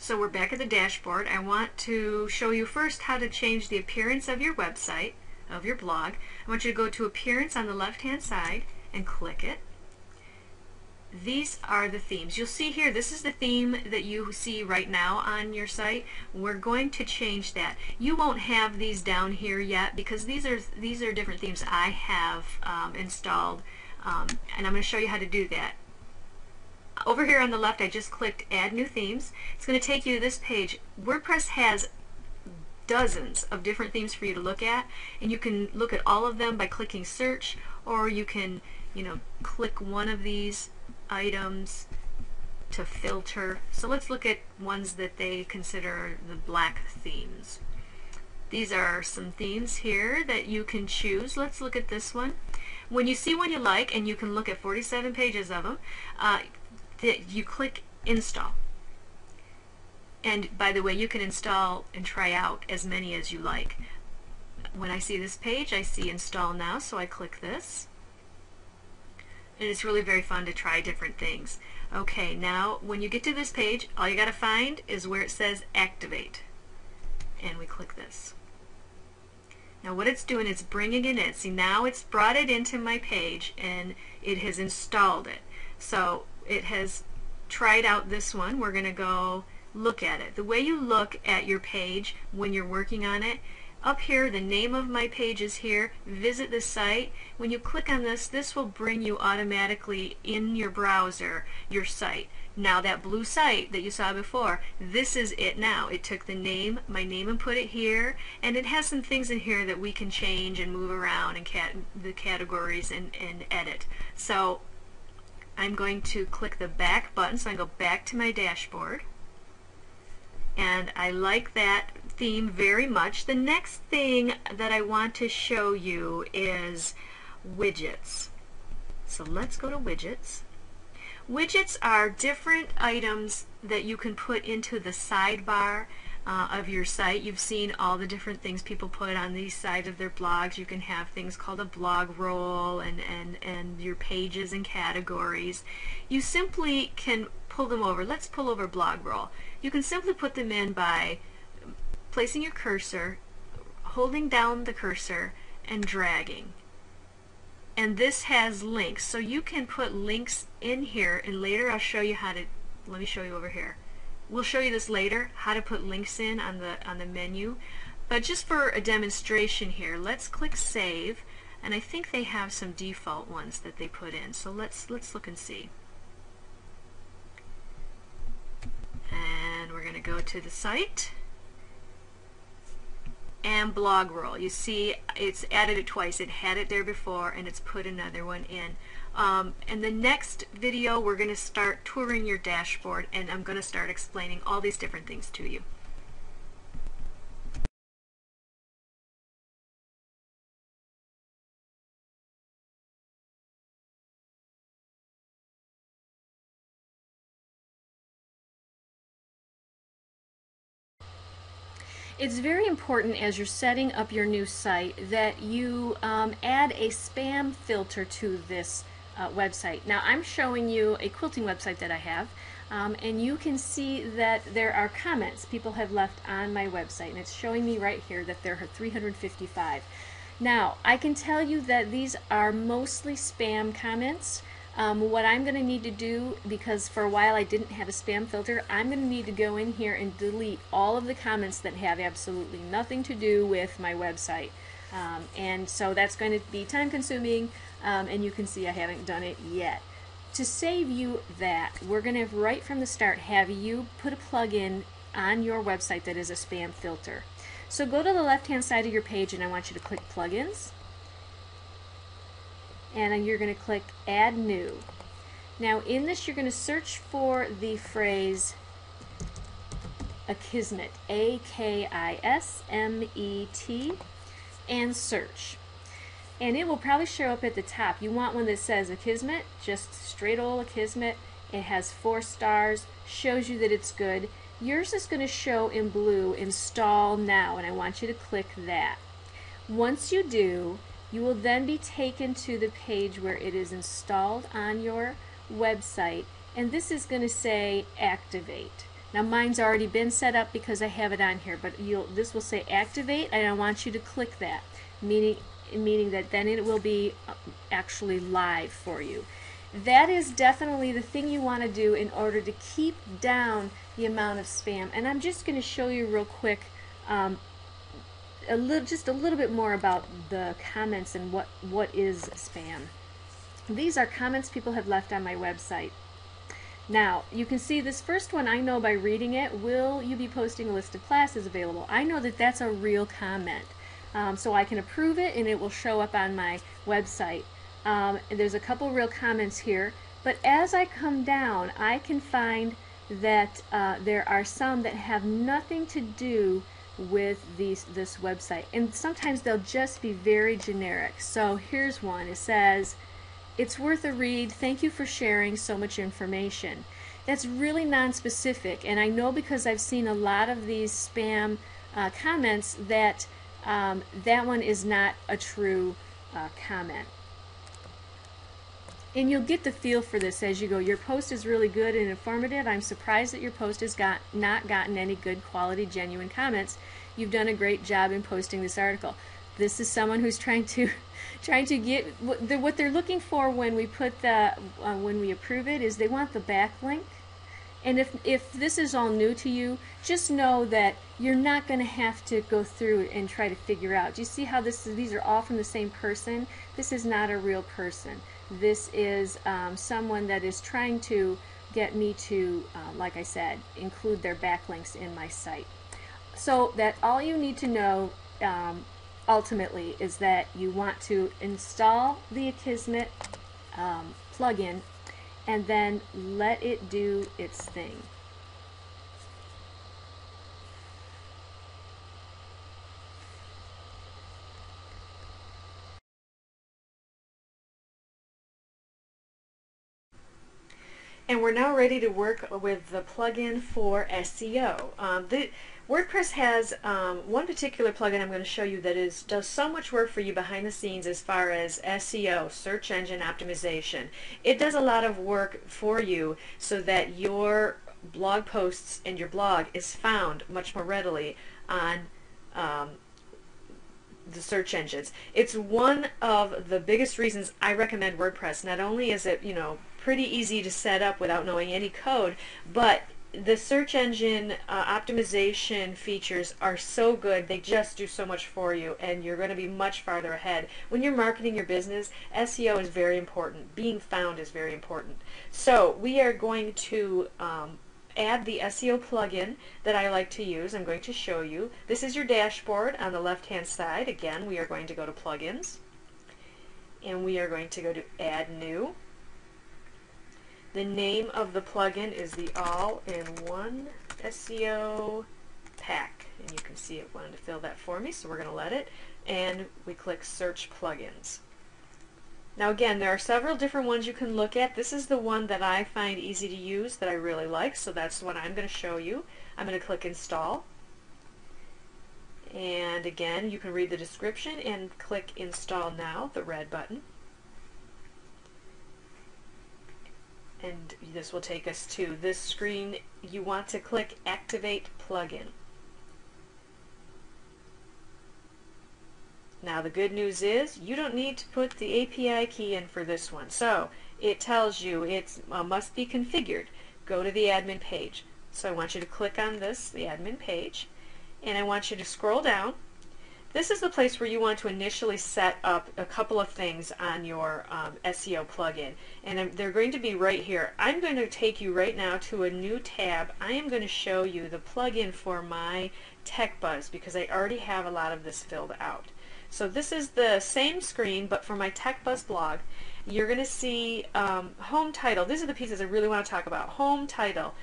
So we're back at the dashboard. I want to show you first how to change the appearance of your website, of your blog. I want you to go to Appearance on the left-hand side and click it. These are the themes. You'll see here, this is the theme that you see right now on your site. We're going to change that. You won't have these down here yet because these are different themes I have installed, and I'm going to show you how to do that. Over here on the left, I just clicked Add New Themes. It's going to take you to this page. WordPress has dozens of different themes for you to look at, and you can look at all of them by clicking Search, or you can, click one of these items to filter. So let's look at ones that they consider the black themes. These are some themes here that you can choose. Let's look at this one. When you see one you like, and you can look at 47 pages of them, you click Install. And by the way, you can install and try out as many as you like. When I see this page, I see Install Now, so I click this. And it's really very fun to try different things. Okay, now when you get to this page, all you got to find is where it says Activate. And we click this. Now what it's doing is bringing it in. See, now it's brought it into my page and it has installed it. So it has tried out this one. We're going to go look at it. The way you look at your page when you're working on it, up here the name of my page is here, visit the site. When you click on this, this will bring you automatically in your browser your site. Now that blue site that you saw before, this is it now. It took the name, my name, and put it here, and it has some things in here that we can change and move around and the categories and edit. So I'm going to click the back button, so I go back to my dashboard. And I like that theme very much. The next thing that I want to show you is widgets. So let's go to widgets. Widgets are different items that you can put into the sidebar of your site. You've seen all the different things people put on these sides of their blogs. You can have things called a blog roll and your pages and categories. You simply can pull them over. Let's pull over blog roll. You can simply put them in by placing your cursor, holding down the cursor, and dragging. And this has links, so you can put links in here, and later I'll show you how to, let me show you over here. We'll show you this later, how to put links in on the menu. But just for a demonstration here, let's click Save, and I think they have some default ones that they put in. So let's look and see. And we're going to go to the site and blog roll. You see it's added it twice. It had it there before and it's put another one in. In the next video we're going to start touring your dashboard, and I'm going to start explaining all these different things to you. It's very important as you're setting up your new site that you add a spam filter to this website. Now I'm showing you a quilting website that I have, and you can see that there are comments people have left on my website, and it's showing me right here that there are 355. Now I can tell you that these are mostly spam comments. What I'm going to need to do, because for a while I didn't have a spam filter, I'm going to need to go in here and delete all of the comments that have absolutely nothing to do with my website. And so that's going to be time consuming, and you can see I haven't done it yet. To save you that, we're going to right from the start have you put a plugin on your website that is a spam filter. So go to the left hand side of your page and I want you to click Plugins. And you're going to click Add New. Now in this you're going to search for the phrase Akismet, A-K-I-S-M-E-T, and search. And it will probably show up at the top. You want one that says Akismet, just straight old Akismet. It has 4 stars, shows you that it's good. Yours is going to show in blue, Install Now, and I want you to click that. Once you do, you will then be taken to the page where it is installed on your website, and this is going to say Activate. Now mine's already been set up because I have it on here, but this will say activate, and I want you to click that, meaning that then it will be actually live for you. That is definitely the thing you want to do in order to keep down the amount of spam. And I'm just going to show you real quick just a little bit more about the comments and what is spam. These are comments people have left on my website. Now, you can see this first one I know by reading it. Will you be posting a list of classes available? I know that that's a real comment. So I can approve it and it will show up on my website. There's a couple real comments here, but as I come down, I can find that there are some that have nothing to do with this website, and sometimes they'll just be very generic. So here's one. It says, "It's worth a read. Thank you for sharing so much information." That's really non-specific, and I know because I've seen a lot of these spam comments that that one is not a true comment. And you'll get the feel for this as you go. Your post is really good and informative. I'm surprised that your post has not gotten any good quality, genuine comments. You've done a great job in posting this article. This is someone who's trying to get what they're looking for when we put when we approve it is they want the backlink. And if this is all new to you, just know that you're not going to have to go through and try to figure out. Do you see how these are all from the same person? This is not a real person. This is someone that is trying to get me to, like I said, include their backlinks in my site. So that all you need to know ultimately is that you want to install the Akismet plugin and then let it do its thing. And we're now ready to work with the plugin for SEO. WordPress has one particular plugin I'm going to show you that does so much work for you behind the scenes as far as SEO, search engine optimization. It does a lot of work for you so that your blog posts and your blog is found much more readily on the search engines. It's one of the biggest reasons I recommend WordPress. Not only is it, pretty easy to set up without knowing any code, but the search engine optimization features are so good. They just do so much for you, and you're going to be much farther ahead. When you're marketing your business, SEO is very important. Being found is very important. So we are going to add the SEO plugin that I like to use. I'm going to show you. This is your dashboard on the left hand side. Again, we are going to go to plugins, and we are going to go to add new. The name of the plugin is the All-in-One SEO Pack, and you can see it wanted to fill that for me, so we're going to let it, and we click Search Plugins. Now again, there are several different ones you can look at. This is the one that I find easy to use, that I really like, so that's the one I'm going to show you. I'm going to click Install, and again, you can read the description and click Install Now, the red button. And this will take us to this screen. You want to click Activate Plugin. Now the good news is you don't need to put the API key in for this one. So it tells you it must be configured. Go to the admin page. So I want you to click on this, the admin page, and I want you to scroll down. This is the place where you want to initially set up a couple of things on your SEO plugin, and they're going to be right here. I'm going to take you right now to a new tab. I am going to show you the plugin for my TechBuzz because I already have a lot of this filled out. So this is the same screen, but for my TechBuzz blog. You're going to see home title. These are the pieces I really want to talk about. Home title.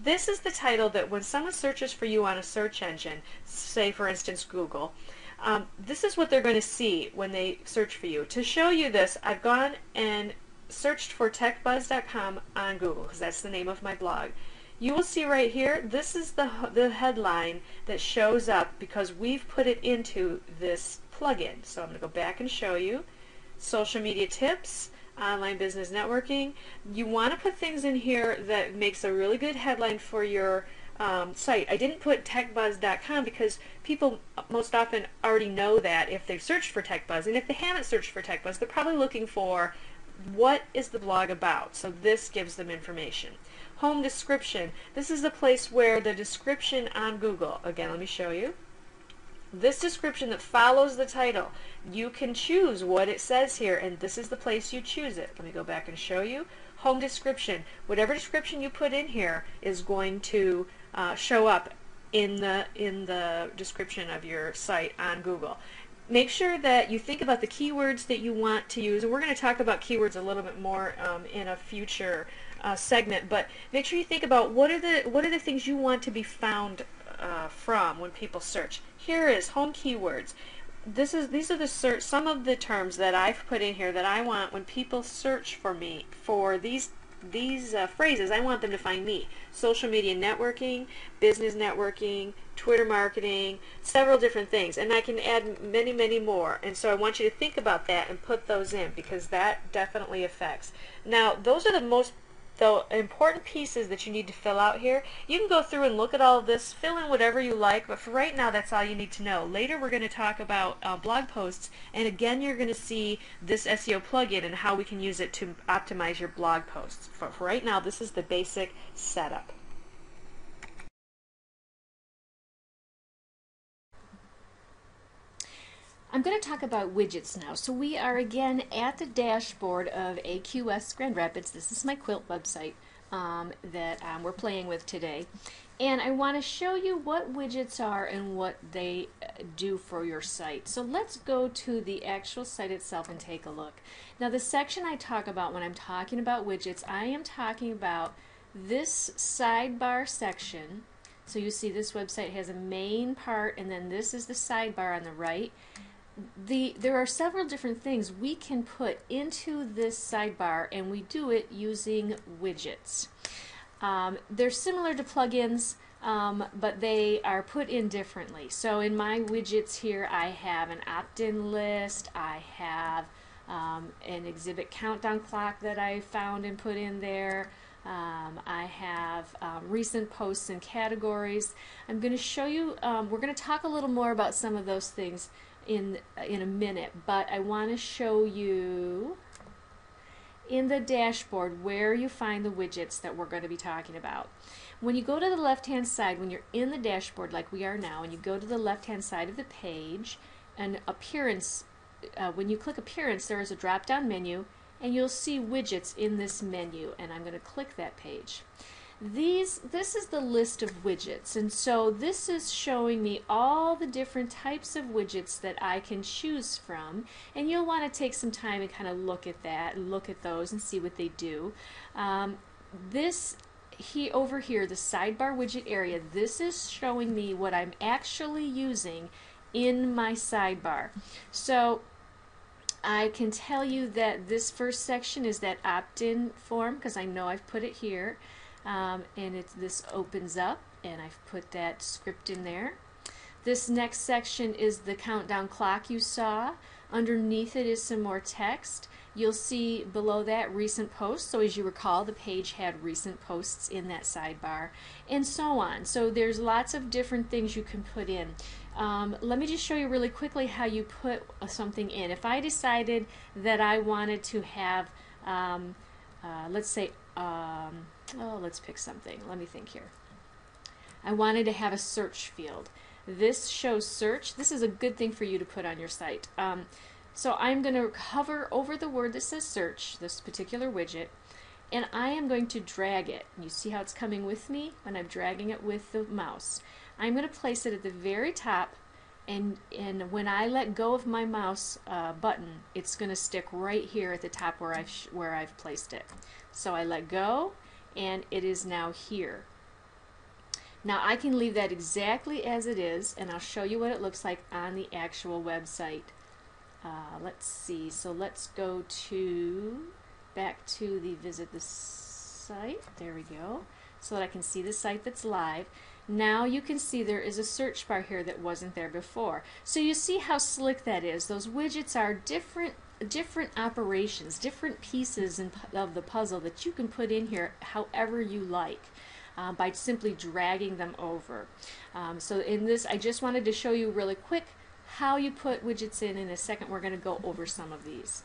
This is the title that when someone searches for you on a search engine, say for instance Google, this is what they're going to see when they search for you. To show you this, I've gone and searched for techbuzz.com on Google because that's the name of my blog. You will see right here, this is the headline that shows up because we've put it into this plugin. So I'm going to go back and show you. Social media tips, online business networking. You want to put things in here that makes a really good headline for your site. I didn't put techbuzz.com because people most often already know that if they've searched for TechBuzz, and if they haven't searched for TechBuzz, they're probably looking for what is the blog about. So this gives them information. Home description. This is the place where the description on Google, again, let me show you. This description that follows the title, you can choose what it says here, and this is the place you choose it. Let me go back and show you. Home description. Whatever description you put in here is going to show up in the description of your site on Google. Make sure that you think about the keywords that you want to use, and we're going to talk about keywords a little bit more in a future segment. But make sure you think about what are the things you want to be found from when people search. Here is home keywords. These are some of the terms that I've put in here that I want when people search for me for these phrases. I want them to find me. Social media networking, business networking, Twitter marketing, several different things, and I can add many, many more. And so I want you to think about that and put those in, because that definitely affects. Now, those are the most important pieces that you need to fill out here. You can go through and look at all of this, fill in whatever you like, but for right now that's all you need to know. Later we're going to talk about blog posts, and again you're going to see this SEO plugin and how we can use it to optimize your blog posts. For right now, this is the basic setup. I'm going to talk about widgets now. So we are again at the dashboard of AQS Grand Rapids. This is my quilt website that we're playing with today. And I want to show you what widgets are and what they do for your site. So let's go to the actual site itself and take a look. Now the section I talk about when I'm talking about widgets, I am talking about this sidebar section. So you see this website has a main part, and then this is the sidebar on the right. There are several different things we can put into this sidebar, and we do it using widgets. They're similar to plugins, but they are put in differently. So in my widgets here, I have an opt-in list, I have an exhibit countdown clock that I found and put in there. I have recent posts and categories. I'm going to show you, we're going to talk a little more about some of those things in a minute, but I want to show you in the dashboard where you find the widgets that we're going to be talking about. When you go to the left hand side, when you're in the dashboard like we are now, and you go to the left hand side of the page, and appearance, when you click appearance, there is a drop down menu, and you'll see widgets in this menu, and I'm going to click that page. This is the list of widgets, and so this is showing me all the different types of widgets that I can choose from, and you'll want to take some time and kind of look at that and look at those and see what they do. Over here, the sidebar widget area, this is showing me what I'm actually using in my sidebar. So I can tell you that this first section is that opt-in form, because I know I've put it here. And this opens up, and I've put that script in there. This next section is the countdown clock you saw. Underneath it is some more text. You'll see below that recent posts. So as you recall, the page had recent posts in that sidebar, and so on. So there's lots of different things you can put in. Let me just show you really quickly how you put something in. If I decided that I wanted to have, let's say, let's pick something. Let me think here. I wanted to have a search field. This shows search. This is a good thing for you to put on your site. So I'm going to hover over the word that says search, this particular widget, and I am going to drag it. You see how it's coming with me when I'm dragging it with the mouse. I'm going to place it at the very top, and when I let go of my mouse button, it's going to stick right here at the top where I've placed it. So I let go, and it is now here. Now I can leave that exactly as it is, and I'll show you what it looks like on the actual website. Let's see, so let's go back to the visit the site. There we go, so that I can see the site that's live. Now you can see there is a search bar here that wasn't there before. So you see how slick that is. Those widgets are different operations, different pieces of the puzzle that you can put in here however you like. by simply dragging them over. So in this, I just wanted to show you really quick how you put widgets in. In a second, we're going to go over some of these.